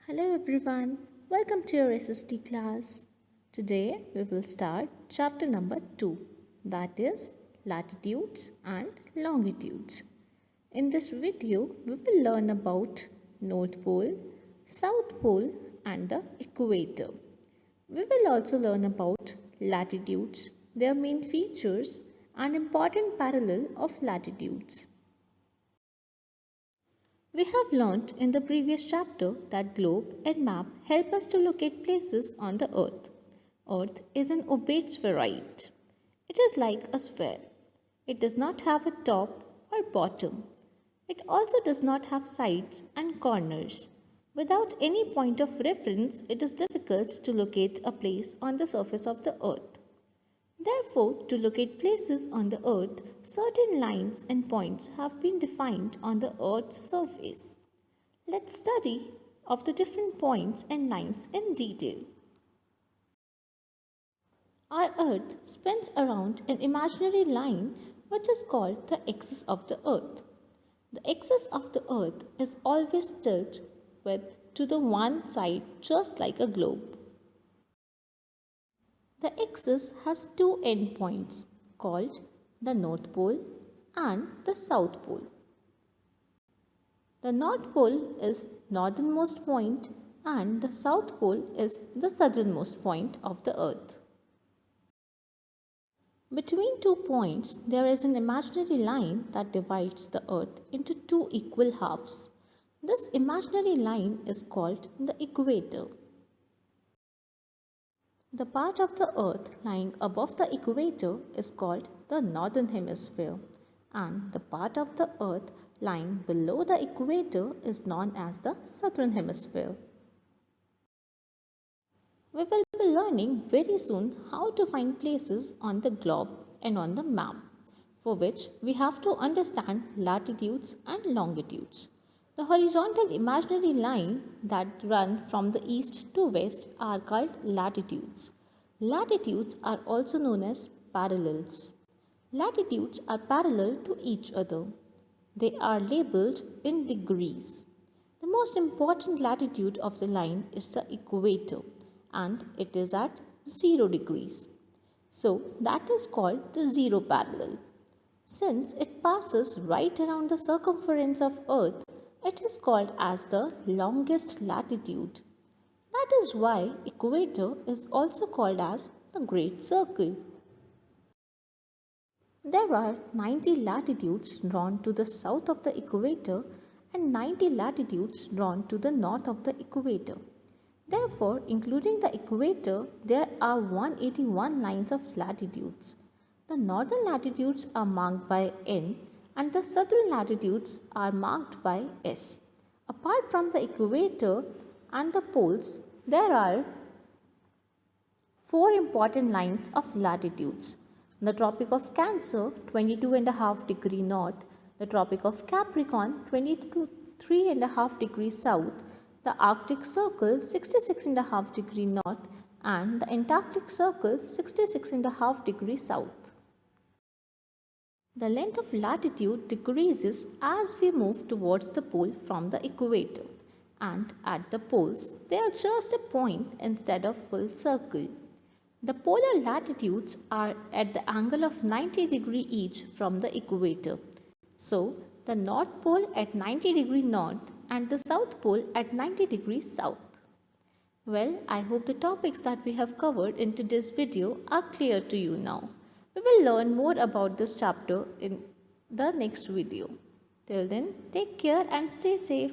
Hello everyone, welcome to your SST class. Today we will start chapter number 2, that is latitudes and longitudes. In this video we will learn about North Pole, South Pole and the equator. We will also learn about latitudes, their main features and important parallel of latitudes. We have learnt in the previous chapter that globe and map help us to locate places on the earth. Earth is an ovate spheroid. It is like a sphere. It does not have a top or bottom. It also does not have sides and corners. Without any point of reference, it is difficult to locate a place on the surface of the earth. Therefore, to locate places on the earth, certain lines and points have been defined on the earth's surface. Let's study of the different points and lines in detail. Our earth spins around an imaginary line which is called the axis of the earth. The axis of the earth is always tilted to the one side just like a globe. The axis has two endpoints called the North Pole and the South Pole. The North Pole is northernmost point and the South Pole is the southernmost point of the earth. Between 2 points, there is an imaginary line that divides the earth into 2 equal halves. This imaginary line is called the equator. The part of the earth lying above the equator is called the northern hemisphere, and the part of the earth lying below the equator is known as the southern hemisphere. We will be learning very soon how to find places on the globe and on the map, for which we have to understand latitudes and longitudes. The horizontal imaginary line that run from the east to west are called latitudes. Latitudes are also known as parallels. Latitudes are parallel to each other. They are labeled in degrees. The most important latitude of the line is the equator, and it is at 0 degrees. So that is called the zero parallel. Since it passes right around the circumference of Earth, it is called as the longest latitude. That is why equator is also called as the Great Circle. There are 90 latitudes drawn to the south of the equator and 90 latitudes drawn to the north of the equator. Therefore, including the equator, there are 181 lines of latitudes. The northern latitudes are marked by N and the southern latitudes are marked by S. Apart from the equator and the poles, there are 4 important lines of latitudes. The Tropic of Cancer, 22.5 degrees north, the Tropic of Capricorn, 23.5 degrees south, the Arctic Circle, 66.5 degrees north, and the Antarctic Circle, 66.5 degrees south. The length of latitude decreases as we move towards the pole from the equator, and at the poles they are just a point instead of full circle. The polar latitudes are at the angle of 90 degrees each from the equator. So, the North Pole at 90 degrees north and the South Pole at 90 degrees south. Well, I hope the topics that we have covered in today's video are clear to you now. We will learn more about this chapter in the next video. Till then, take care and stay safe.